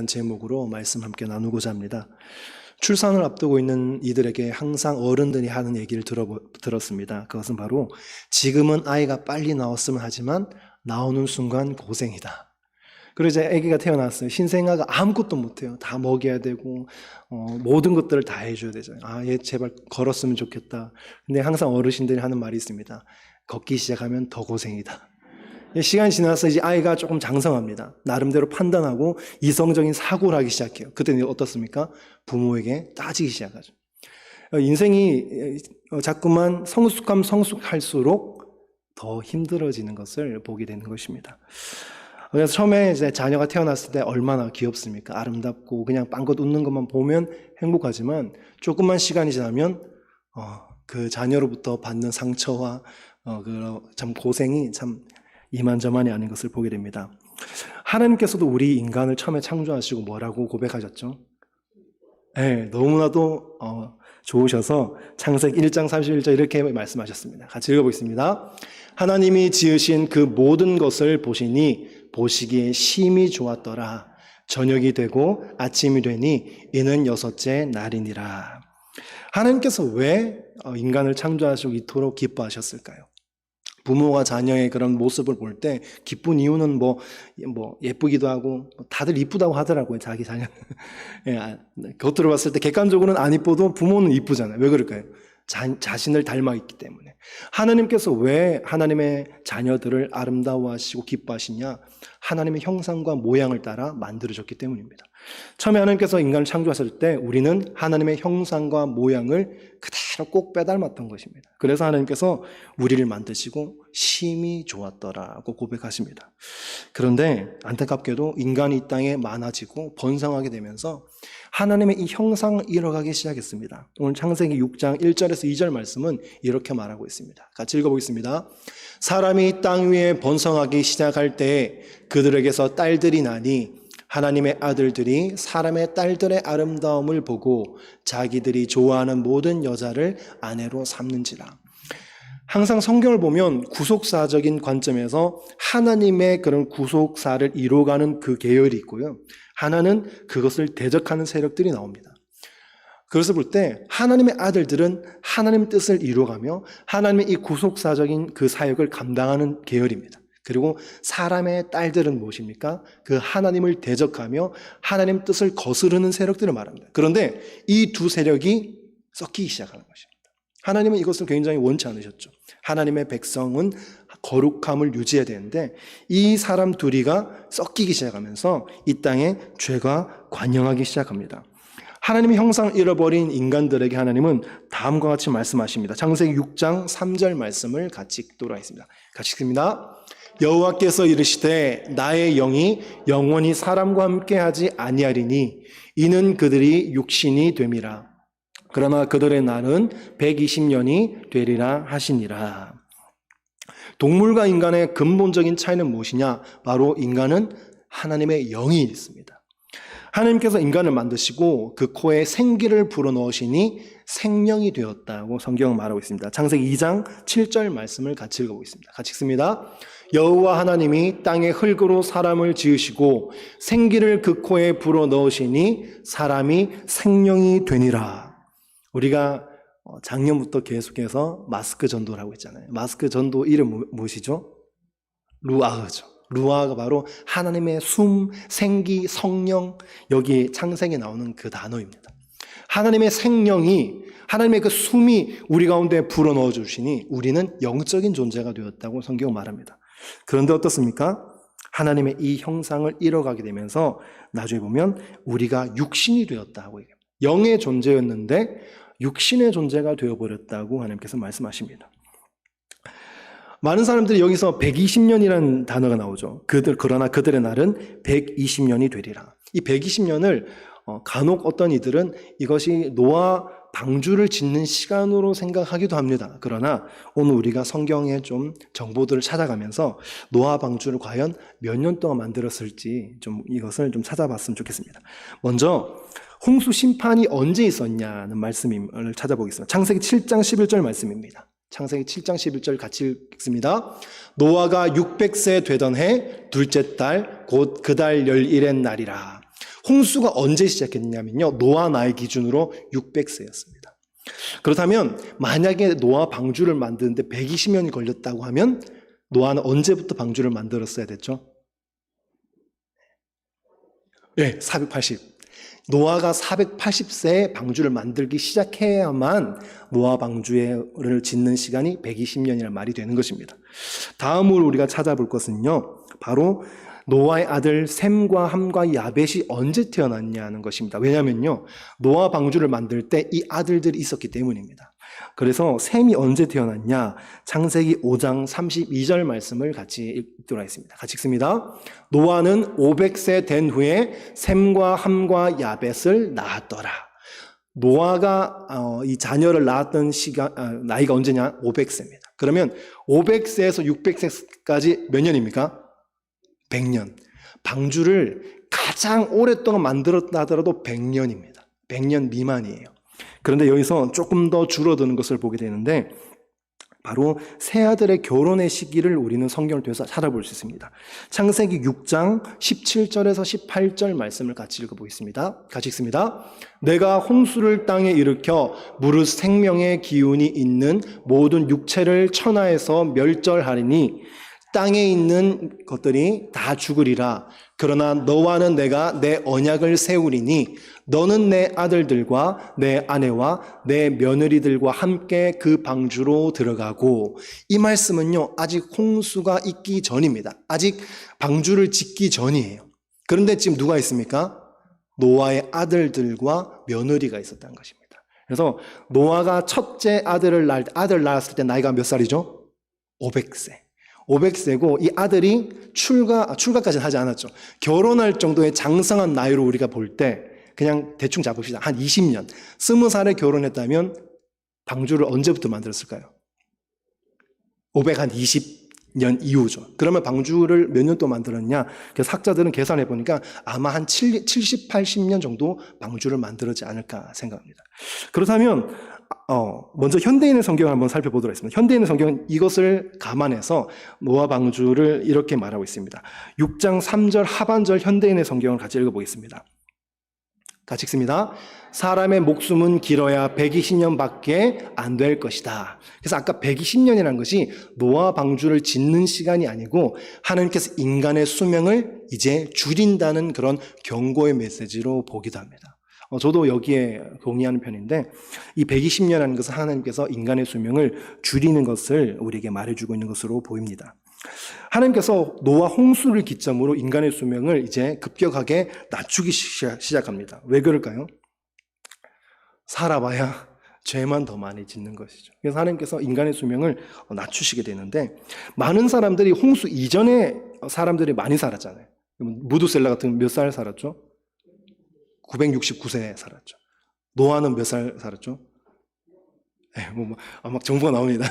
제목으로 말씀 함께 나누고자 합니다. 출산을 앞두고 있는 이들에게 항상 어른들이 하는 얘기를 들었습니다. 그것은 바로 지금은 아이가 빨리 나왔으면 하지만 나오는 순간 고생이다. 그리고 이제 아기가 태어났어요. 신생아가 아무것도 못해요. 다 먹여야 되고 모든 것들을 다 해줘야 되잖아요. 얘 제발 걸었으면 좋겠다. 근데 항상 어르신들이 하는 말이 있습니다. 걷기 시작하면 더 고생이다. 시간이 지나서 이제 아이가 조금 장성합니다. 나름대로 판단하고 이성적인 사고를 하기 시작해요. 그때는 어떻습니까? 부모에게 따지기 시작하죠. 인생이 자꾸만 성숙할수록 더 힘들어지는 것을 보게 되는 것입니다. 그래서 처음에 이제 자녀가 태어났을 때 얼마나 귀엽습니까? 아름답고 그냥 빵긋 웃는 것만 보면 행복하지만 조금만 시간이 지나면 그 자녀로부터 받는 상처와 참 고생이 참 이만저만이 아닌 것을 보게 됩니다. 하나님께서도 우리 인간을 처음에 창조하시고 뭐라고 고백하셨죠? 네, 너무나도 좋으셔서 창세기 1장 31절 이렇게 말씀하셨습니다. 같이 읽어보겠습니다. 하나님이 지으신 그 모든 것을 보시니 보시기에 심히 좋았더라. 저녁이 되고 아침이 되니 이는 6째 날이니라. 하나님께서 왜 인간을 창조하시고 이토록 기뻐하셨을까요? 부모가 자녀의 그런 모습을 볼 때 기쁜 이유는 뭐 예쁘기도 하고 다들 이쁘다고 하더라고요. 자기 자녀. 겉으로 봤을 때 객관적으로는 안 이뻐도 부모는 이쁘잖아요. 왜 그럴까요? 자신을 닮아 있기 때문에. 하나님께서 왜 하나님의 자녀들을 아름다워하시고 기뻐하시냐? 하나님의 형상과 모양을 따라 만들어졌기 때문입니다. 처음에 하나님께서 인간을 창조하실 때 우리는 하나님의 형상과 모양을 그대로 꼭 빼닮았던 것입니다. 그래서 하나님께서 우리를 만드시고 심히 좋았더라고 고백하십니다. 그런데 안타깝게도 인간이 이 땅에 많아지고 번성하게 되면서 하나님의 이 형상을 잃어가기 시작했습니다. 오늘 창세기 6장 1절에서 2절 말씀은 이렇게 말하고 있습니다. 같이 읽어보겠습니다. 사람이 땅 위에 번성하기 시작할 때 그들에게서 딸들이 나니 하나님의 아들들이 사람의 딸들의 아름다움을 보고 자기들이 좋아하는 모든 여자를 아내로 삼는지라. 항상 성경을 보면 구속사적인 관점에서 하나님의 그런 구속사를 이루어가는 그 계열이 있고요. 하나는 그것을 대적하는 세력들이 나옵니다. 그것을 볼 때 하나님의 아들들은 하나님의 뜻을 이루어가며 하나님의 이 구속사적인 그 사역을 감당하는 계열입니다. 그리고 사람의 딸들은 무엇입니까? 그 하나님을 대적하며 하나님 뜻을 거스르는 세력들을 말합니다. 그런데 이 두 세력이 섞이기 시작하는 것입니다. 하나님은 이것을 굉장히 원치 않으셨죠. 하나님의 백성은 거룩함을 유지해야 되는데 이 사람 둘이가 섞이기 시작하면서 이 땅에 죄가 관영하기 시작합니다. 하나님의 형상을 잃어버린 인간들에게 하나님은 다음과 같이 말씀하십니다. 창세기 6장 3절 말씀을 같이 읽도록 하겠습니다. 같이 읽습니다. 여호와께서 이르시되 나의 영이 영원히 사람과 함께하지 아니하리니 이는 그들이 육신이 됨이라. 그러나 그들의 날은 120년이 되리라 하시니라. 동물과 인간의 근본적인 차이는 무엇이냐? 바로 인간은 하나님의 영이 있습니다. 하나님께서 인간을 만드시고 그 코에 생기를 불어넣으시니 생명이 되었다고 성경은 말하고 있습니다. 창세기 2장 7절 말씀을 같이 읽어보겠습니다. 같이 읽습니다. 여호와 하나님이 땅의 흙으로 사람을 지으시고 생기를 그 코에 불어넣으시니 사람이 생명이 되니라. 우리가 작년부터 계속해서 마스크 전도를 하고 있잖아요. 마스크 전도 이름 무엇이죠? 루아흐죠. 루아가 바로 하나님의 숨, 생기, 성령, 여기 창세기에 나오는 그 단어입니다. 하나님의 생명이, 하나님의 그 숨이 우리 가운데 불어넣어 주시니 우리는 영적인 존재가 되었다고 성경은 말합니다. 그런데 어떻습니까? 하나님의 이 형상을 잃어가게 되면서 나중에 보면 우리가 육신이 되었다고 얘기합니다. 영의 존재였는데 육신의 존재가 되어버렸다고 하나님께서 말씀하십니다. 많은 사람들이 여기서 120년이라는 단어가 나오죠. 그러나 그들의 날은 120년이 되리라. 이 120년을 간혹 어떤 이들은 이것이 노아 방주를 짓는 시간으로 생각하기도 합니다. 그러나 오늘 우리가 성경에 좀 정보들을 찾아가면서 노아 방주를 과연 몇 년 동안 만들었을지 좀 이것을 좀 찾아봤으면 좋겠습니다. 먼저 홍수 심판이 언제 있었냐는 말씀을 찾아보겠습니다. 창세기 7장 11절 말씀입니다. 창세기 7장 11절 같이 읽습니다. 노아가 600세 되던 해 둘째 달 곧 그 달 11의 날이라. 홍수가 언제 시작했냐면요. 노아 나이 기준으로 600세였습니다. 그렇다면 만약에 노아 방주를 만드는데 120년이 걸렸다고 하면 노아는 언제부터 방주를 만들었어야 됐죠? 네, 480. 노아가 480세에 방주를 만들기 시작해야만 노아 방주를 짓는 시간이 120년이라는 말이 되는 것입니다. 다음으로 우리가 찾아볼 것은요, 바로 노아의 아들 셈과 함과 야벳이 언제 태어났냐는 것입니다. 왜냐하면요, 노아 방주를 만들 때 이 아들들이 있었기 때문입니다. 그래서 셈이 언제 태어났냐? 창세기 5장 32절 말씀을 같이 읽도록 하겠습니다. 같이 읽습니다. 노아는 500세 된 후에 셈과 함과 야벳을 낳았더라. 노아가 이 자녀를 낳았던 나이가 언제냐? 500세입니다. 그러면 500세에서 600세까지 몇 년입니까? 100년. 방주를 가장 오랫동안 만들었다 하더라도 100년입니다. 100년 미만이에요. 그런데 여기서 조금 더 줄어드는 것을 보게 되는데 바로 세 아들의 결혼의 시기를 우리는 성경을 통해서 찾아볼 수 있습니다. 창세기 6장 17절에서 18절 말씀을 같이 읽어보겠습니다. 같이 읽습니다. 내가 홍수를 땅에 일으켜 무릇 생명의 기운이 있는 모든 육체를 천하에서 멸절하리니 땅에 있는 것들이 다 죽으리라. 그러나 너와는 내가 내 언약을 세우리니 너는 내 아들들과 내 아내와 내 며느리들과 함께 그 방주로 들어가고. 이 말씀은요, 아직 홍수가 있기 전입니다. 아직 방주를 짓기 전이에요. 그런데 지금 누가 있습니까? 노아의 아들들과 며느리가 있었다는 것입니다. 그래서 노아가 첫째 아들 낳았을 때 나이가 몇 살이죠? 500세. 500세고 이 아들이 출가까지는 하지 않았죠. 결혼할 정도의 장성한 나이로 우리가 볼 때 그냥 대충 잡읍시다. 한 20년. 20살에 결혼했다면 방주를 언제부터 만들었을까요? 520년 이후죠. 그러면 방주를 몇 년 동안 만들었냐? 그래서 학자들은 계산해 보니까 아마 한 70, 80년 정도 방주를 만들었지 않을까 생각합니다. 그렇다면 먼저 현대인의 성경을 한번 살펴보도록 하겠습니다. 현대인의 성경은 이것을 감안해서 노아 방주를 이렇게 말하고 있습니다. 6장 3절 하반절 현대인의 성경을 같이 읽어보겠습니다. 같이 읽습니다. 사람의 목숨은 길어야 120년밖에 안 될 것이다. 그래서 아까 120년이라는 것이 노아 방주를 짓는 시간이 아니고 하나님께서 인간의 수명을 이제 줄인다는 그런 경고의 메시지로 보기도 합니다. 저도 여기에 동의하는 편인데 이 120년이라는 것은 하나님께서 인간의 수명을 줄이는 것을 우리에게 말해주고 있는 것으로 보입니다. 하나님께서 노아 홍수를 기점으로 인간의 수명을 이제 급격하게 낮추기 시작합니다. 왜 그럴까요? 살아봐야 죄만 더 많이 짓는 것이죠. 그래서 하나님께서 인간의 수명을 낮추시게 되는데 많은 사람들이 홍수 이전에 사람들이 많이 살았잖아요. 무두셀라 같은 몇 살 살았죠? 969세 살았죠. 노아는 몇 살 살았죠? 막 정보가 나옵니다.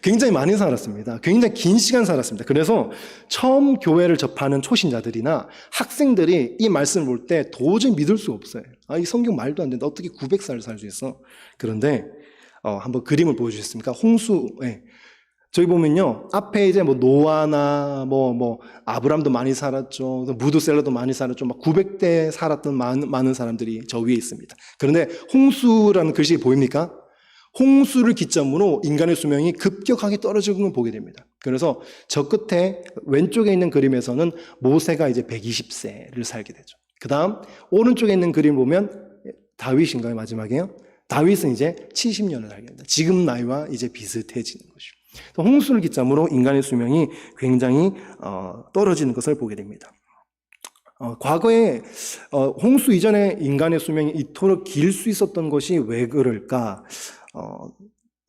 굉장히 많이 살았습니다. 굉장히 긴 시간 살았습니다. 그래서 처음 교회를 접하는 초신자들이나 학생들이 이 말씀을 볼 때 도저히 믿을 수 없어요. 이 성경 말도 안 된다. 어떻게 900살 살 수 있어? 그런데 한번 그림을 보여주셨습니까? 홍수에 저기 보면요, 앞에 이제 노아나 아브람도 많이 살았죠. 무드셀라도 많이 살았죠. 막 900대 살았던 많은 사람들이 저 위에 있습니다. 그런데 홍수라는 글씨 보입니까? 홍수를 기점으로 인간의 수명이 급격하게 떨어지는 걸 보게 됩니다. 그래서 저 끝에 왼쪽에 있는 그림에서는 모세가 이제 120세를 살게 되죠. 그 다음 오른쪽에 있는 그림 보면 다윗인가요? 마지막에요? 다윗은 이제 70년을 살게 됩니다. 지금 나이와 이제 비슷해지는 것이죠. 홍수를 기점으로 인간의 수명이 굉장히 떨어지는 것을 보게 됩니다. 과거에 홍수 이전에 인간의 수명이 이토록 길 수 있었던 것이 왜 그럴까?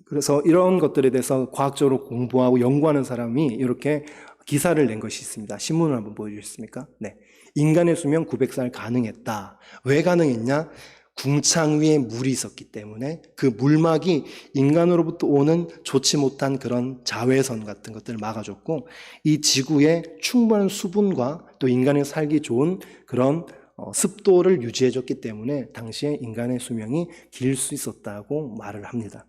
그래서 이런 것들에 대해서 과학적으로 공부하고 연구하는 사람이 이렇게 기사를 낸 것이 있습니다. 신문을 한번 보여주셨습니까? 네. 인간의 수명 900살 가능했다. 왜 가능했냐? 궁창 위에 물이 있었기 때문에 그 물막이 인간으로부터 오는 좋지 못한 그런 자외선 같은 것들을 막아줬고 이 지구에 충분한 수분과 또 인간이 살기 좋은 그런 습도를 유지해줬기 때문에 당시에 인간의 수명이 길 수 있었다고 말을 합니다.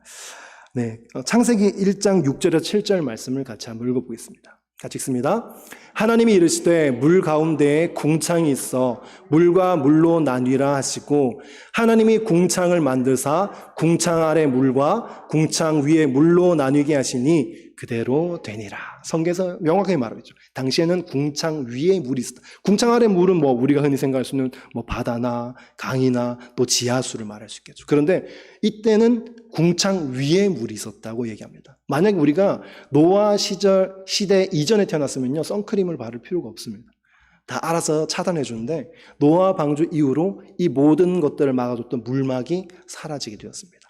네, 창세기 1장 6절에서 7절 말씀을 같이 한번 읽어보겠습니다. 같이 읽습니다. 하나님이 이르시되 물 가운데에 궁창이 있어 물과 물로 나뉘라 하시고 하나님이 궁창을 만드사 궁창 아래 물과 궁창 위에 물로 나뉘게 하시니 그대로 되니라. 성경에서 명확하게 말하겠죠. 당시에는 궁창 위에 물이 있었다. 궁창 아래 물은 뭐 우리가 흔히 생각할 수 있는 뭐 바다나 강이나 또 지하수를 말할 수 있겠죠. 그런데 이때는 궁창 위에 물이 있었다고 얘기합니다. 만약 우리가 노아 시대 이전에 태어났으면요, 선크림을 바를 필요가 없습니다. 다 알아서 차단해 주는데 노아 방주 이후로 이 모든 것들을 막아줬던 물막이 사라지게 되었습니다.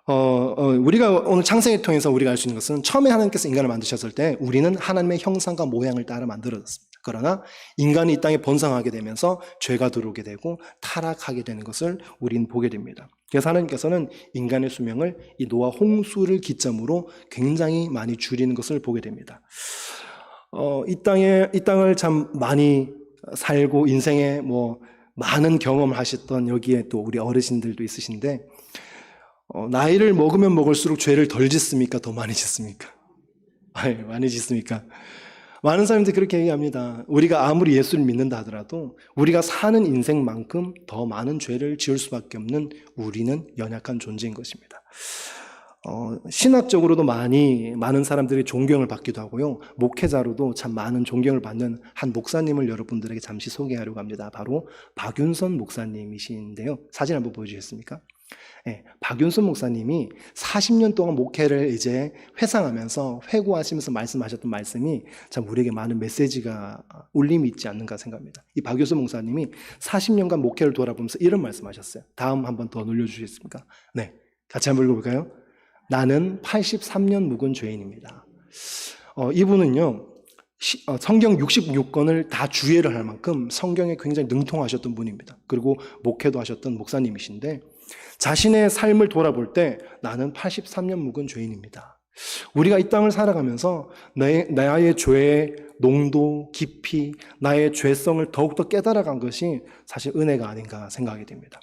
우리가 오늘 창세기를 통해서 우리가 알 수 있는 것은 처음에 하나님께서 인간을 만드셨을 때 우리는 하나님의 형상과 모양을 따라 만들어졌습니다. 그러나 인간이 이 땅에 번성하게 되면서 죄가 들어오게 되고 타락하게 되는 것을 우리는 보게 됩니다. 그래서 하나님께서는 인간의 수명을 이 노아 홍수를 기점으로 굉장히 많이 줄이는 것을 보게 됩니다. 이 땅을 참 많이 살고 인생에 뭐 많은 경험을 하셨던 여기에 또 우리 어르신들도 있으신데 나이를 먹으면 먹을수록 죄를 덜 짓습니까? 더 많이 짓습니까? 많이 짓습니까? 많은 사람들이 그렇게 얘기합니다. 우리가 아무리 예수를 믿는다 하더라도 우리가 사는 인생만큼 더 많은 죄를 지을 수밖에 없는 우리는 연약한 존재인 것입니다. 신학적으로도 많은 사람들이 존경을 받기도 하고요. 목회자로도 참 많은 존경을 받는 한 목사님을 여러분들에게 잠시 소개하려고 합니다. 바로 박윤선 목사님이신데요. 사진 한번 보여주시겠습니까? 네, 박윤선 목사님이 40년 동안 목회를 이제 회상하면서 회고하시면서 말씀하셨던 말씀이 참 우리에게 많은 메시지가 울림이 있지 않는가 생각합니다. 이 박윤선 목사님이 40년간 목회를 돌아보면서 이런 말씀하셨어요. 다음 한번 더 눌러주시겠습니까? 네, 같이 한번 읽어볼까요? 나는 83년 묵은 죄인입니다. 이분은요, 성경 66권을 다 주예를 할 만큼 성경에 굉장히 능통하셨던 분입니다. 그리고 목회도 하셨던 목사님이신데 자신의 삶을 돌아볼 때 나는 83년 묵은 죄인입니다. 우리가 이 땅을 살아가면서 나의 죄의 농도, 깊이, 나의 죄성을 더욱더 깨달아간 것이 사실 은혜가 아닌가 생각하게 됩니다.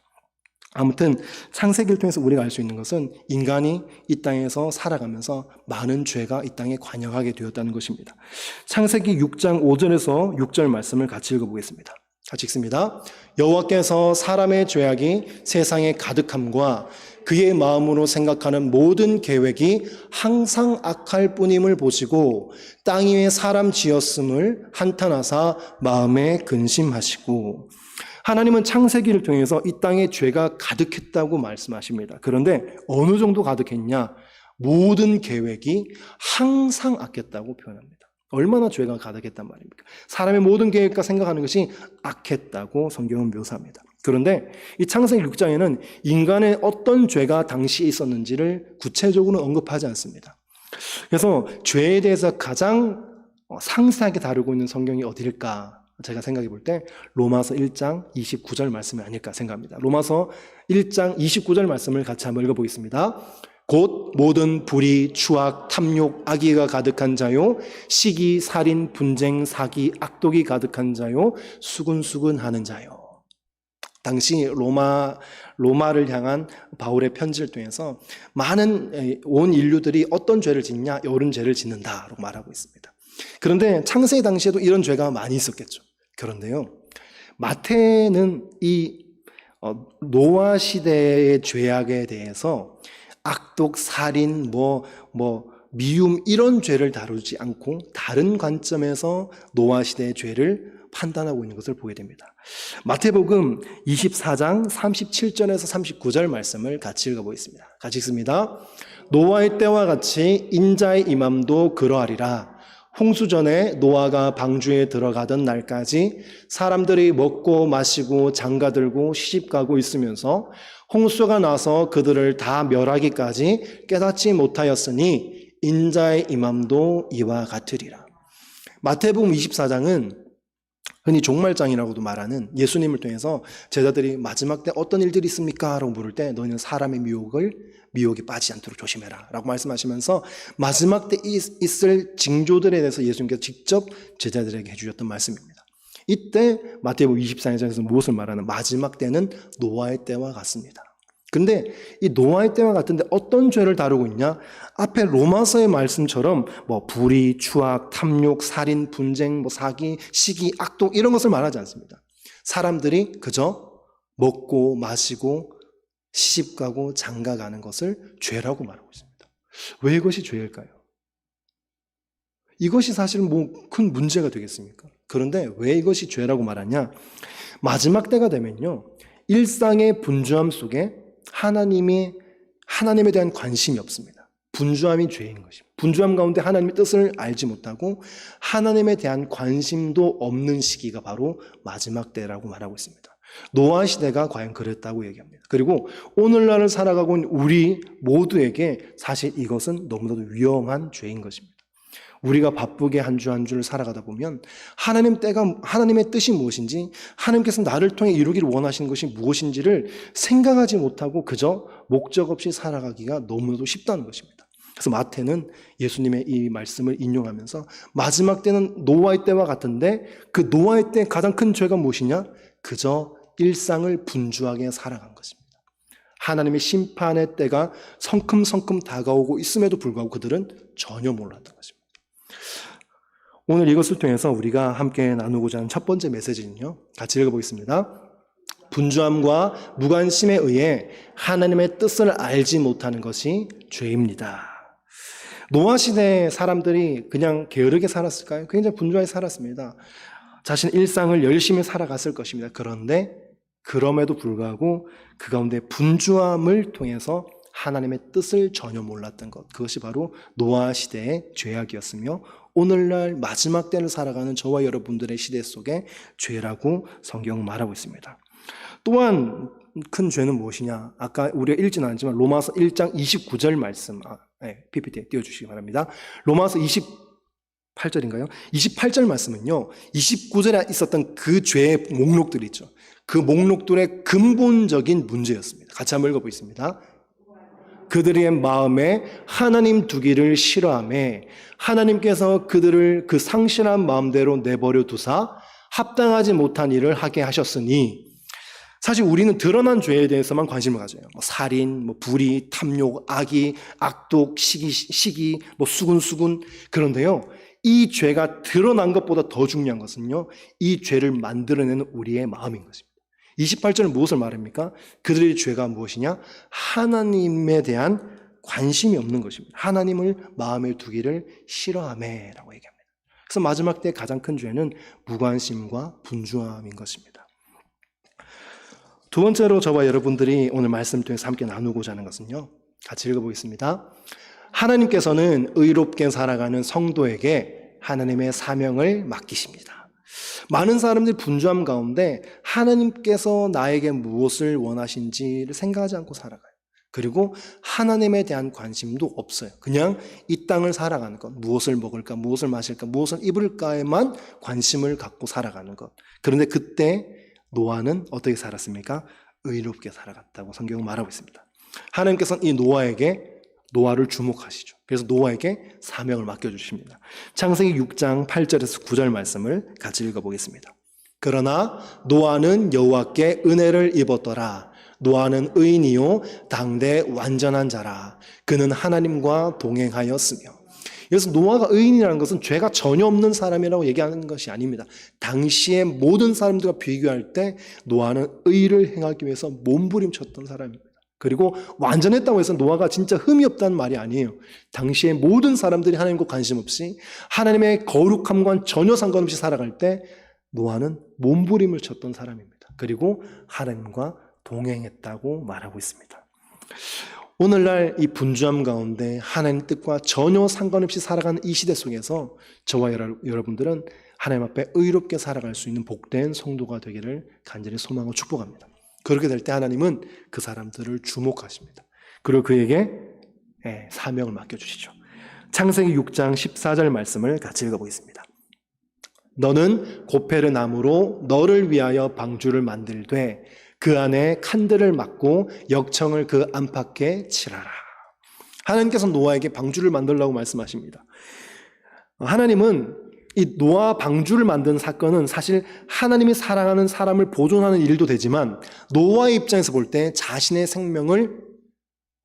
아무튼 창세기를 통해서 우리가 알 수 있는 것은 인간이 이 땅에서 살아가면서 많은 죄가 이 땅에 관영하게 되었다는 것입니다. 창세기 6장 5절에서 6절 말씀을 같이 읽어보겠습니다. 같이 읽습니다. 여호와께서 사람의 죄악이 세상에 가득함과 그의 마음으로 생각하는 모든 계획이 항상 악할 뿐임을 보시고 땅 위에 사람 지었음을 한탄하사 마음에 근심하시고. 하나님은 창세기를 통해서 이 땅에 죄가 가득했다고 말씀하십니다. 그런데 어느 정도 가득했냐? 모든 계획이 항상 악했다고 표현합니다. 얼마나 죄가 가득했단 말입니까? 사람의 모든 계획과 생각하는 것이 악했다고 성경은 묘사합니다. 그런데 이 창세기 6장에는 인간의 어떤 죄가 당시에 있었는지를 구체적으로 언급하지 않습니다. 그래서 죄에 대해서 가장 상세하게 다루고 있는 성경이 어디일까? 제가 생각해 볼 때 로마서 1장 29절 말씀이 아닐까 생각합니다. 로마서 1장 29절 말씀을 같이 한번 읽어보겠습니다. 곧 모든 불의, 추악, 탐욕, 악의가 가득한 자요 시기, 살인, 분쟁, 사기, 악독이 가득한 자요 수근수근하는 자요. 당시 로마를 향한 바울의 편지를 통해서 많은 온 인류들이 어떤 죄를 짓냐? 이런 죄를 짓는다라고 말하고 있습니다. 그런데 창세기 당시에도 이런 죄가 많이 있었겠죠. 그런데요, 마태는 이 노아 시대의 죄악에 대해서 악독, 살인, 미움 이런 죄를 다루지 않고 다른 관점에서 노아 시대의 죄를 판단하고 있는 것을 보게 됩니다. 마태복음 24장 37절에서 39절 말씀을 같이 읽어보겠습니다. 같이 읽습니다. 노아의 때와 같이 인자의 임함도 그러하리라. 홍수 전에 노아가 방주에 들어가던 날까지 사람들이 먹고 마시고 장가들고 시집가고 있으면서 홍수가 나서 그들을 다 멸하기까지 깨닫지 못하였으니 인자의 임함도 이와 같으리라. 마태복음 24장은 흔히 종말장이라고도 말하는 예수님을 통해서 제자들이 마지막 때 어떤 일들이 있습니까? 라고 물을 때 너희는 사람의 미혹에 빠지지 않도록 조심해라 라고 말씀하시면서 마지막 때 있을 징조들에 대해서 예수님께서 직접 제자들에게 해주셨던 말씀입니다. 이때 마태복음 24장에서 무엇을 말하는? 마지막 때는 노아의 때와 같습니다. 근데 이 노아의 때와 같은데 어떤 죄를 다루고 있냐? 앞에 로마서의 말씀처럼 뭐 불의, 추악, 탐욕, 살인, 분쟁, 뭐 사기, 시기, 악독 이런 것을 말하지 않습니다. 사람들이 그저 먹고 마시고 시집가고 장가가는 것을 죄라고 말하고 있습니다. 왜 이것이 죄일까요? 이것이 사실 뭐 큰 문제가 되겠습니까? 그런데 왜 이것이 죄라고 말하냐? 마지막 때가 되면요, 일상의 분주함 속에 하나님에 대한 관심이 없습니다. 분주함이 죄인 것입니다. 분주함 가운데 하나님의 뜻을 알지 못하고 하나님에 대한 관심도 없는 시기가 바로 마지막 때라고 말하고 있습니다. 노아 시대가 과연 그랬다고 얘기합니다. 그리고 오늘날을 살아가고 있는 우리 모두에게 사실 이것은 너무나도 위험한 죄인 것입니다. 우리가 바쁘게 한 주 한 주를 살아가다 보면 하나님의 뜻이 무엇인지, 하나님께서 나를 통해 이루기를 원하시는 것이 무엇인지를 생각하지 못하고 그저 목적 없이 살아가기가 너무나도 쉽다는 것입니다. 그래서 마태는 예수님의 이 말씀을 인용하면서 마지막 때는 노아의 때와 같은데 그 노아의 때 가장 큰 죄가 무엇이냐? 그저 일상을 분주하게 살아간 것입니다. 하나님의 심판의 때가 성큼성큼 다가오고 있음에도 불구하고 그들은 전혀 몰랐던 것입니다. 오늘 이것을 통해서 우리가 함께 나누고자 하는 첫 번째 메시지는요, 같이 읽어보겠습니다. 분주함과 무관심에 의해 하나님의 뜻을 알지 못하는 것이 죄입니다. 노아 시대 사람들이 그냥 게으르게 살았을까요? 굉장히 분주하게 살았습니다. 자신의 일상을 열심히 살아갔을 것입니다. 그런데 그럼에도 불구하고 그 가운데 분주함을 통해서 하나님의 뜻을 전혀 몰랐던 것, 그것이 바로 노아 시대의 죄악이었으며 오늘날 마지막 때를 살아가는 저와 여러분들의 시대 속에 죄라고 성경은 말하고 있습니다. 또한 큰 죄는 무엇이냐? 아까 우리가 읽지는 않았지만 로마서 1장 29절 말씀, PPT에 띄워주시기 바랍니다. 로마서 28절인가요? 28절 말씀은요, 29절에 있었던 그 죄의 목록들이 있죠. 그 목록들의 근본적인 문제였습니다. 같이 한번 읽어보겠습니다. 그들의 마음에 하나님 두기를 싫어하며 하나님께서 그들을 그 상실한 마음대로 내버려 두사 합당하지 못한 일을 하게 하셨으니, 사실 우리는 드러난 죄에 대해서만 관심을 가져요. 뭐 살인, 뭐 불의, 탐욕, 악의, 악독, 시기, 뭐 수군. 그런데요, 이 죄가 드러난 것보다 더 중요한 것은요, 이 죄를 만들어내는 우리의 마음인 것입니다. 28절은 무엇을 말합니까? 그들의 죄가 무엇이냐? 하나님에 대한 관심이 없는 것입니다. 하나님을 마음에 두기를 싫어하매라고 얘기합니다. 그래서 마지막 때 가장 큰 죄는 무관심과 분주함인 것입니다. 두 번째로 저와 여러분들이 오늘 말씀 통해서 함께 나누고자 하는 것은요, 같이 읽어보겠습니다. 하나님께서는 의롭게 살아가는 성도에게 하나님의 사명을 맡기십니다. 많은 사람들이 분주함 가운데 하나님께서 나에게 무엇을 원하신지를 생각하지 않고 살아가요. 그리고 하나님에 대한 관심도 없어요. 그냥 이 땅을 살아가는 것, 무엇을 먹을까, 무엇을 마실까, 무엇을 입을까에만 관심을 갖고 살아가는 것. 그런데 그때 노아는 어떻게 살았습니까? 의롭게 살아갔다고 성경은 말하고 있습니다. 하나님께서는 이 노아를 주목하시죠. 그래서 노아에게 사명을 맡겨주십니다. 창세기 6장 8절에서 9절 말씀을 같이 읽어보겠습니다. 그러나 노아는 여호와께 은혜를 입었더라. 노아는 의인이요 당대 완전한 자라. 그는 하나님과 동행하였으며. 그래서 노아가 의인이라는 것은 죄가 전혀 없는 사람이라고 얘기하는 것이 아닙니다. 당시의 모든 사람들과 비교할 때 노아는 의를 행하기 위해서 몸부림쳤던 사람입니다. 그리고 완전했다고 해서 노아가 진짜 흠이 없다는 말이 아니에요. 당시의 모든 사람들이 하나님과 관심 없이 하나님의 거룩함과 전혀 상관없이 살아갈 때 노아는 몸부림을 쳤던 사람입니다. 그리고 하나님과 동행했다고 말하고 있습니다. 오늘날 이 분주함 가운데 하나님 뜻과 전혀 상관없이 살아가는 이 시대 속에서 저와 여러분들은 하나님 앞에 의롭게 살아갈 수 있는 복된 성도가 되기를 간절히 소망하고 축복합니다. 그렇게 될 때 하나님은 그 사람들을 주목하십니다. 그리고 그에게 사명을 맡겨주시죠. 창세기 6장 14절 말씀을 같이 읽어보겠습니다. 너는 고페르 나무로 너를 위하여 방주를 만들되 그 안에 칸들을 막고 역청을 그 안팎에 칠하라. 하나님께서 노아에게 방주를 만들라고 말씀하십니다. 하나님은 이 노아 방주를 만든 사건은 사실 하나님이 사랑하는 사람을 보존하는 일도 되지만 노아의 입장에서 볼 때 자신의 생명을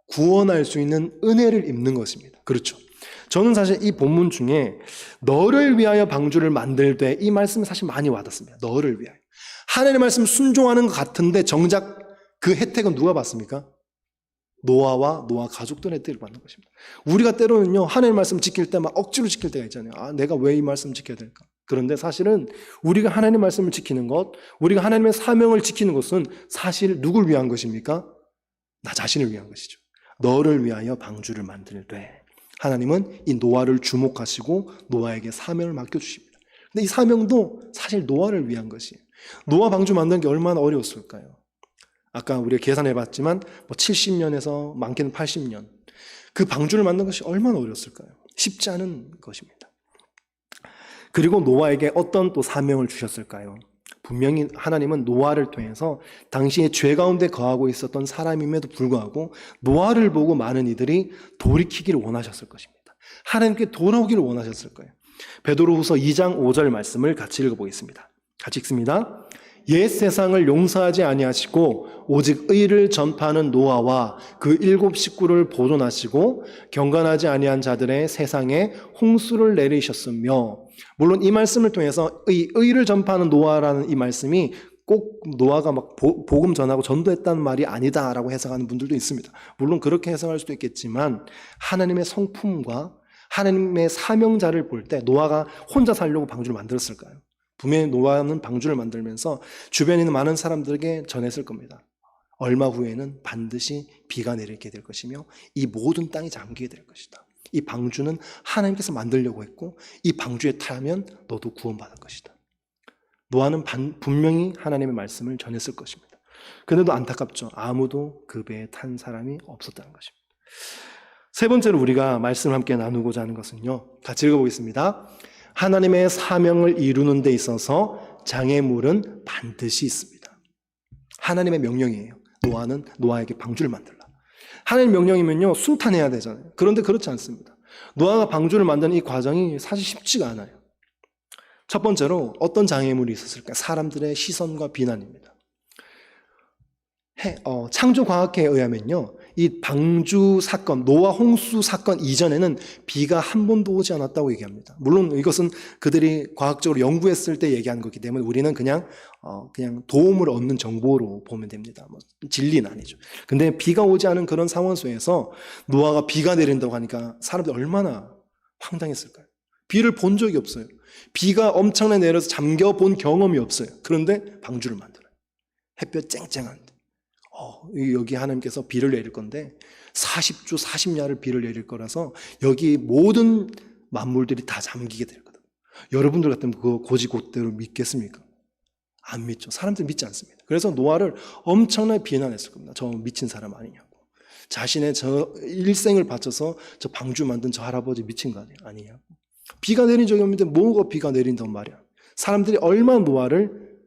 구원할 수 있는 은혜를 입는 것입니다. 그렇죠. 저는 사실 이 본문 중에 너를 위하여 방주를 만들 때 이 말씀이 사실 많이 와닿습니다. 너를 위하여. 하나님의 말씀 순종하는 것 같은데 정작 그 혜택은 누가 받습니까? 노아와 노아 가족들의 혜택을 받는 것입니다. 우리가 때로는요, 하나님의 말씀 지킬 때 막 억지로 지킬 때가 있잖아요. 아, 내가 왜 이 말씀 지켜야 될까? 그런데 사실은 우리가 하나님의 말씀을 지키는 것, 우리가 하나님의 사명을 지키는 것은 사실 누굴 위한 것입니까? 나 자신을 위한 것이죠. 너를 위하여 방주를 만들 때 하나님은 이 노아를 주목하시고 노아에게 사명을 맡겨주십니다. 근데 이 사명도 사실 노아를 위한 것이에요. 노아 방주 만드는 게 얼마나 어려웠을까요? 아까 우리가 계산해봤지만 70년에서 많게는 80년. 그 방주를 만드는 것이 얼마나 어려웠을까요? 쉽지 않은 것입니다. 그리고 노아에게 어떤 또 사명을 주셨을까요? 분명히 하나님은 노아를 통해서 당시에 죄 가운데 거하고 있었던 사람임에도 불구하고 노아를 보고 많은 이들이 돌이키기를 원하셨을 것입니다. 하나님께 돌아오기를 원하셨을 거예요. 베드로후서 2장 5절 말씀을 같이 읽어보겠습니다. 같이 읽습니다. 옛 세상을 용서하지 아니하시고 오직 의를 전파하는 노아와 그 7 식구를 보존하시고 경건하지 아니한 자들의 세상에 홍수를 내리셨으며, 물론 이 말씀을 통해서 의를 전파하는 노아라는 이 말씀이 꼭 노아가 막 복음 전하고 전도했다는 말이 아니다라고 해석하는 분들도 있습니다. 물론 그렇게 해석할 수도 있겠지만 하나님의 성품과 하나님의 사명자를 볼 때 노아가 혼자 살려고 방주를 만들었을까요? 분명히 노아는 방주를 만들면서 주변에 있는 많은 사람들에게 전했을 겁니다. 얼마 후에는 반드시 비가 내리게 될 것이며 이 모든 땅이 잠기게 될 것이다. 이 방주는 하나님께서 만들려고 했고 이 방주에 타면 너도 구원받을 것이다. 노아는 분명히 하나님의 말씀을 전했을 것입니다. 그런데도 안타깝죠. 아무도 그 배에 탄 사람이 없었다는 것입니다. 세 번째로 우리가 말씀을 함께 나누고자 하는 것은요, 같이 읽어보겠습니다. 하나님의 사명을 이루는 데 있어서 장애물은 반드시 있습니다. 하나님의 명령이에요. 노아에게 방주를 만들라. 하나님의 명령이면요, 순탄해야 되잖아요. 그런데 그렇지 않습니다. 노아가 방주를 만드는 이 과정이 사실 쉽지가 않아요. 첫 번째로 어떤 장애물이 있었을까요? 사람들의 시선과 비난입니다. 창조과학회에 의하면요, 이 방주 사건, 노아 홍수 사건 이전에는 비가 한 번도 오지 않았다고 얘기합니다. 물론 이것은 그들이 과학적으로 연구했을 때 얘기한 거기 때문에 우리는 그냥 도움을 얻는 정보로 보면 됩니다. 진리는 아니죠. 근데 비가 오지 않은 그런 상황 속에서 노아가 비가 내린다고 하니까 사람들이 얼마나 황당했을까요? 비를 본 적이 없어요. 비가 엄청나게 내려서 잠겨본 경험이 없어요. 그런데 방주를 만들어요. 햇볕 쨍쨍한데. 여기 하나님께서 비를 내릴 건데 40주 40야를 비를 내릴 거라서 여기 모든 만물들이 다 잠기게 될 거다. 여러분들 같으면 그거 고지고대로 믿겠습니까? 안 믿죠. 사람들 믿지 않습니다. 그래서 노아를 엄청나게 비난했을 겁니다. 저 미친 사람 아니냐고. 자신의 저 일생을 바쳐서 저 방주 만든 저 할아버지 미친 거 아니냐고. 비가 내린 적이 없는데 뭐가 비가 내린단 말이야. 사람들이 얼마나 노아를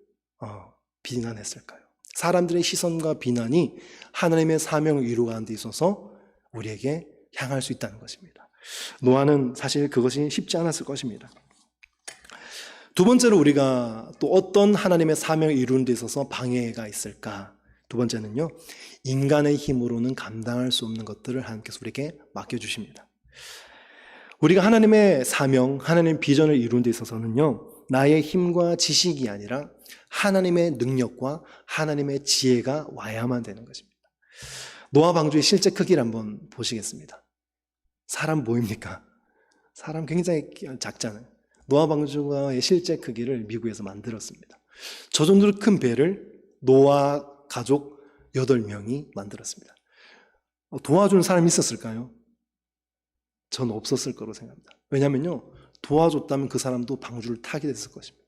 비난했을까요? 사람들의 시선과 비난이 하나님의 사명을 이루어가는 데 있어서 우리에게 향할 수 있다는 것입니다. 노아는 사실 그것이 쉽지 않았을 것입니다. 두 번째로 우리가 또 어떤 하나님의 사명을 이루는 데 있어서 방해가 있을까? 두 번째는요, 인간의 힘으로는 감당할 수 없는 것들을 하나님께서 우리에게 맡겨주십니다. 우리가 하나님의 사명, 하나님의 비전을 이루는 데 있어서는요, 나의 힘과 지식이 아니라 하나님의 능력과 하나님의 지혜가 와야만 되는 것입니다. 노아 방주의 실제 크기를 한번 보시겠습니다. 사람 보입니까? 사람 굉장히 작잖아요. 노아 방주의 실제 크기를 미국에서 만들었습니다. 저 정도로 큰 배를 노아 가족 8명이 만들었습니다. 도와준 사람이 있었을까요? 전 없었을 거로 생각합니다. 왜냐하면요, 도와줬다면 그 사람도 방주를 타게 됐을 것입니다.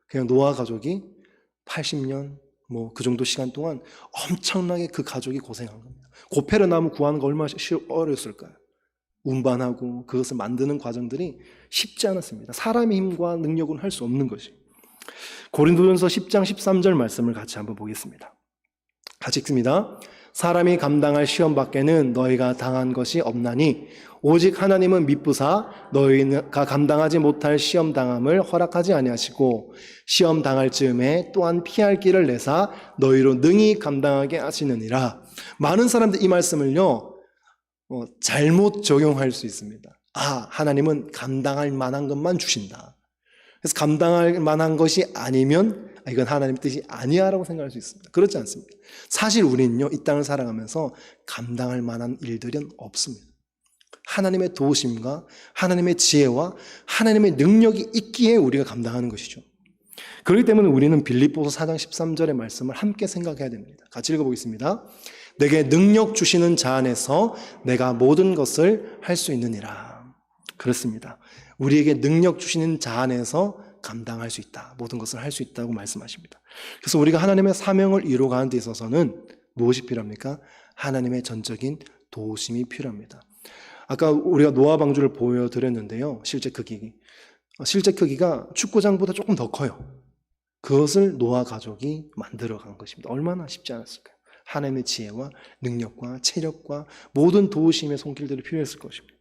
그냥 노아 가족이 80년 그 정도 시간 동안 엄청나게 그 가족이 고생한 겁니다. 고페르 나무 구하는 거 얼마나 어려웠을까요? 운반하고 그것을 만드는 과정들이 쉽지 않았습니다. 사람의 힘과 능력은 할 수 없는 것이. 고린도전서 10장 13절 말씀을 같이 한번 보겠습니다. 같이 읽습니다. 사람이 감당할 시험 밖에는 너희가 당한 것이 없나니 오직 하나님은 미쁘사 너희가 감당하지 못할 시험 당함을 허락하지 아니하시고 시험 당할 즈음에 또한 피할 길을 내사 너희로 능히 감당하게 하시느니라. 많은 사람들이 이 말씀을요 잘못 적용할 수 있습니다. 하나님은 감당할 만한 것만 주신다. 그래서 감당할 만한 것이 아니면 이건 하나님의 뜻이 아니야라고 생각할 수 있습니다. 그렇지 않습니다. 사실 우리는요 이 땅을 살아가면서 감당할 만한 일들은 없습니다. 하나님의 도우심과 하나님의 지혜와 하나님의 능력이 있기에 우리가 감당하는 것이죠. 그렇기 때문에 우리는 빌립보서 4장 13절의 말씀을 함께 생각해야 됩니다. 같이 읽어보겠습니다. 내게 능력 주시는 자 안에서 내가 모든 것을 할 수 있느니라. 그렇습니다. 우리에게 능력 주시는 자 안에서 감당할 수 있다. 모든 것을 할 수 있다고 말씀하십니다. 그래서 우리가 하나님의 사명을 이루어가는 데 있어서는 무엇이 필요합니까? 하나님의 전적인 도우심이 필요합니다. 아까 우리가 노아 방주를 보여드렸는데요. 실제 크기가 축구장보다 조금 더 커요. 그것을 노아 가족이 만들어간 것입니다. 얼마나 쉽지 않았을까요? 하나님의 지혜와 능력과 체력과 모든 도우심의 손길들이 필요했을 것입니다.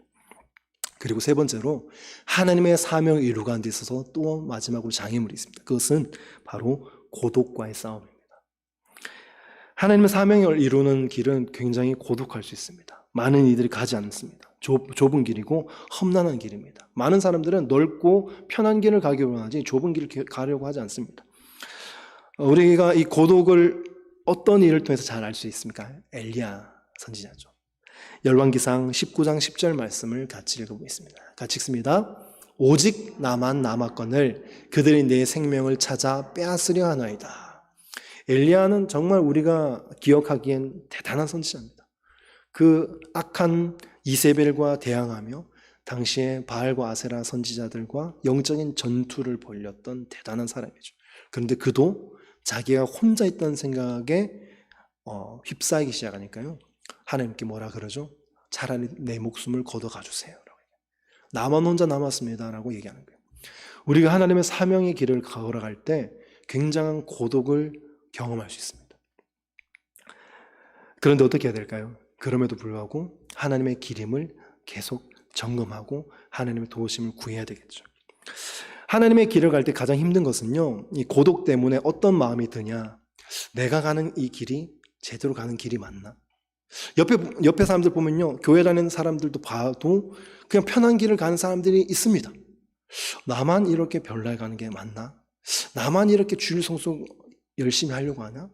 그리고 세 번째로 하나님의 사명을 이루어가는 데 있어서 또 마지막으로 장애물이 있습니다. 그것은 바로 고독과의 싸움입니다. 하나님의 사명을 이루는 길은 굉장히 고독할 수 있습니다. 많은 이들이 가지 않습니다. 좁은 길이고 험난한 길입니다. 많은 사람들은 넓고 편한 길을 가기로 하지 좁은 길을 가려고 하지 않습니다. 우리가 이 고독을 어떤 일을 통해서 잘 알 수 있습니까? 엘리야 선지자죠. 열왕기상 19장 10절 말씀을 같이 읽어보겠습니다. 같이 읽습니다. 오직 나만 남았거늘 그들이 내 생명을 찾아 빼앗으려 하나이다. 엘리야는 정말 우리가 기억하기엔 대단한 선지자입니다. 그 악한 이세벨과 대항하며 당시에 바알과 아세라 선지자들과 영적인 전투를 벌였던 대단한 사람이죠. 그런데 그도 자기가 혼자 있다는 생각에 휩싸이기 시작하니까요. 하나님께 뭐라 그러죠? 차라리 내 목숨을 걷어가 주세요. 나만 혼자 남았습니다. 라고 얘기하는 거예요. 우리가 하나님의 사명의 길을 걸어갈 때 굉장한 고독을 경험할 수 있습니다. 그런데 어떻게 해야 될까요? 그럼에도 불구하고 하나님의 기림을 계속 점검하고 하나님의 도우심을 구해야 되겠죠. 하나님의 길을 갈 때 가장 힘든 것은요, 이 고독 때문에 어떤 마음이 드냐? 내가 가는 이 길이 제대로 가는 길이 맞나? 옆에 사람들 보면요, 교회 다니는 사람들도 봐도 그냥 편한 길을 가는 사람들이 있습니다. 나만 이렇게 별날 가는 게 맞나? 나만 이렇게 주일 성수 열심히 하려고 하냐?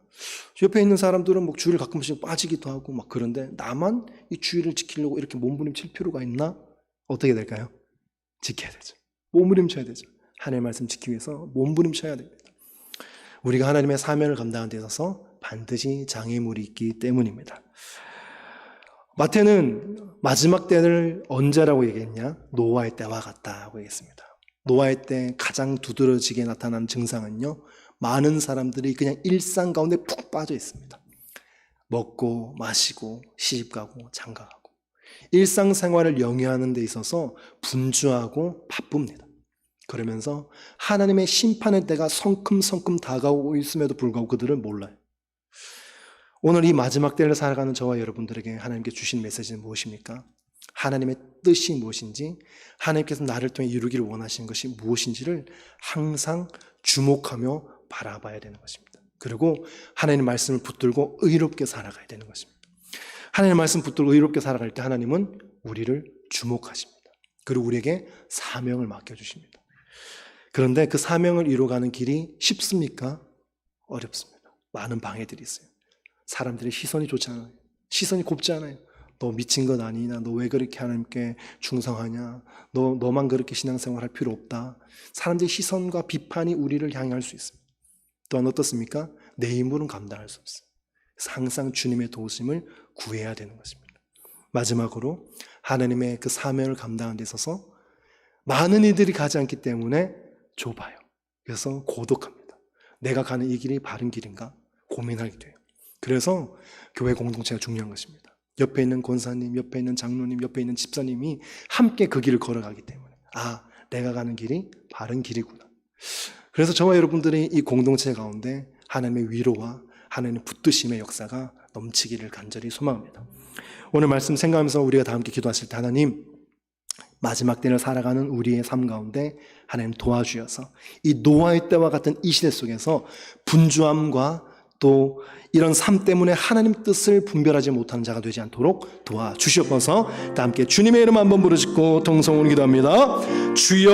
옆에 있는 사람들은 뭐 주일 가끔씩 빠지기도 하고 막 그런데 나만 이 주일을 지키려고 이렇게 몸부림칠 필요가 있나? 어떻게 될까요? 지켜야 되죠. 몸부림쳐야 되죠. 하나님의 말씀 지키기 위해서 몸부림쳐야 됩니다. 우리가 하나님의 사명을 감당하는 데 있어서 반드시 장애물이 있기 때문입니다. 마태는 마지막 때를 언제라고 얘기했냐? 노아의 때와 같다고 얘기했습니다. 노아의 때 가장 두드러지게 나타난 증상은요, 많은 사람들이 그냥 일상 가운데 푹 빠져 있습니다. 먹고 마시고 시집가고 장가가고 일상생활을 영위하는 데 있어서 분주하고 바쁩니다. 그러면서 하나님의 심판의 때가 성큼성큼 다가오고 있음에도 불구하고 그들은 몰라요. 오늘 이 마지막 때를 살아가는 저와 여러분들에게 하나님께 주신 메시지는 무엇입니까? 하나님의 뜻이 무엇인지, 하나님께서 나를 통해 이루기를 원하시는 것이 무엇인지를 항상 주목하며 바라봐야 되는 것입니다. 그리고 하나님의 말씀을 붙들고 의롭게 살아가야 되는 것입니다. 하나님의 말씀 붙들고 의롭게 살아갈 때 하나님은 우리를 주목하십니다. 그리고 우리에게 사명을 맡겨주십니다. 그런데 그 사명을 이루어가는 길이 쉽습니까? 어렵습니다. 많은 방해들이 있어요. 사람들의 시선이 좋지 않아요. 시선이 곱지 않아요. 너 미친 것 아니냐? 너 왜 그렇게 하나님께 충성하냐? 너만 그렇게 신앙생활 할 필요 없다. 사람들의 시선과 비판이 우리를 향할 수 있습니다. 또한 어떻습니까? 내 힘으로는 감당할 수 없어요. 그래서 항상 주님의 도우심을 구해야 되는 것입니다. 마지막으로 하나님의 그 사명을 감당하는 데 있어서 많은 이들이 가지 않기 때문에 좁아요. 그래서 고독합니다. 내가 가는 이 길이 바른 길인가 고민하게 돼요. 그래서 교회 공동체가 중요한 것입니다. 옆에 있는 권사님, 옆에 있는 장로님, 옆에 있는 집사님이 함께 그 길을 걸어가기 때문에 내가 가는 길이 바른 길이구나. 그래서 저와 여러분들이 이 공동체 가운데 하나님의 위로와 하나님 붙드심의 역사가 넘치기를 간절히 소망합니다. 오늘 말씀 생각하면서 우리가 다 함께 기도하실 때 하나님, 마지막 때를 살아가는 우리의 삶 가운데 하나님 도와주셔서 이 노아의 때와 같은 이 시대 속에서 분주함과 또 이런 삶 때문에 하나님 뜻을 분별하지 못하는 자가 되지 않도록 도와주시옵소서. 다 함께 주님의 이름 한번 부르짖고 통성으로 기도합니다. 주여,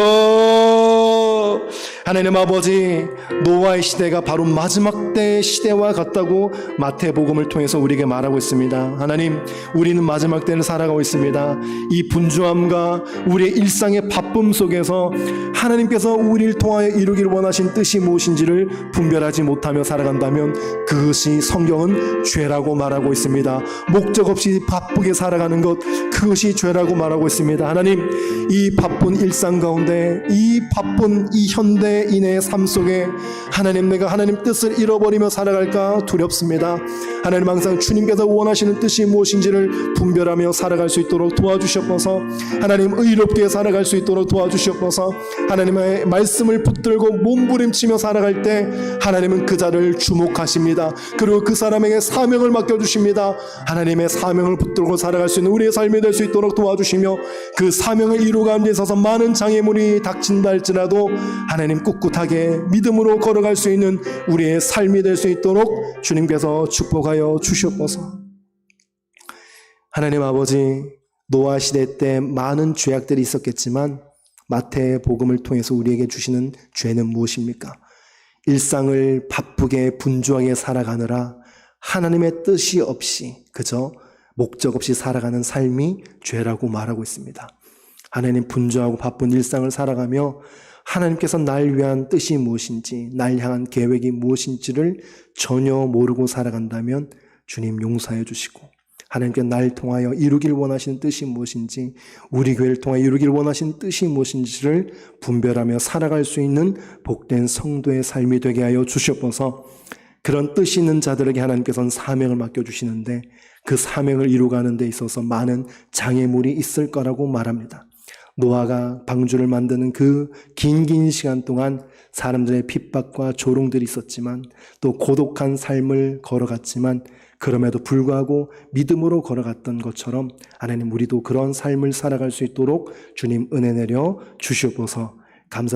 하나님 아버지, 노아의 시대가 바로 마지막 때의 시대와 같다고 마태복음을 통해서 우리에게 말하고 있습니다. 하나님, 우리는 마지막 때를 살아가고 있습니다. 이 분주함과 우리의 일상의 바쁨 속에서 하나님께서 우리를 통하여 이루기를 원하신 뜻이 무엇인지를 분별하지 못하며 살아간다면 그것이 성경은 죄라고 말하고 있습니다. 목적 없이 바쁘게 살아가는 것, 그것이 죄라고 말하고 있습니다. 하나님, 이 바쁜 일상 가운데, 이 바쁜 이 현대인의 삶 속에 하나님, 내가 하나님 뜻을 잃어버리며 살아갈까 두렵습니다. 하나님, 항상 주님께서 원하시는 뜻이 무엇인지를 분별하며 살아갈 수 있도록 도와주시옵소서. 하나님, 의롭게 살아갈 수 있도록 도와주시옵소서. 하나님의 말씀을 붙들고 몸부림치며 살아갈 때 하나님은 그 자를 주목하십니다. 그리고 그 사람에게 사명을 맡겨주십니다. 하나님의 사명을 붙들고 살아갈 수 있는 우리의 삶이 될 수 있도록 도와주시며 그 사명을 이루가는 데 있어서 많은 장애물이 닥친다 할지라도 하나님 꿋꿋하게 믿음으로 걸어갈 수 있는 우리의 삶이 될 수 있도록 주님께서 축복하여 주시옵소서. 하나님 아버지, 노아 시대 때 많은 죄악들이 있었겠지만 마태복음을 통해서 우리에게 주시는 죄는 무엇입니까? 일상을 바쁘게 분주하게 살아가느라 하나님의 뜻이 없이 그저 목적 없이 살아가는 삶이 죄라고 말하고 있습니다. 하나님, 분주하고 바쁜 일상을 살아가며 하나님께서 날 위한 뜻이 무엇인지, 날 향한 계획이 무엇인지를 전혀 모르고 살아간다면 주님 용서해 주시고, 하나님께 날 통하여 이루길 원하시는 뜻이 무엇인지, 우리 교회를 통하여 이루길 원하시는 뜻이 무엇인지를 분별하며 살아갈 수 있는 복된 성도의 삶이 되게 하여 주시옵소서. 그런 뜻이 있는 자들에게 하나님께서는 사명을 맡겨주시는데 그 사명을 이루가는 데 있어서 많은 장애물이 있을 거라고 말합니다. 노아가 방주를 만드는 그 긴 시간 동안 사람들의 핍박과 조롱들이 있었지만 또 고독한 삶을 걸어갔지만 그럼에도 불구하고 믿음으로 걸어갔던 것처럼 하나님, 우리도 그런 삶을 살아갈 수 있도록 주님 은혜 내려 주시옵소서. 감사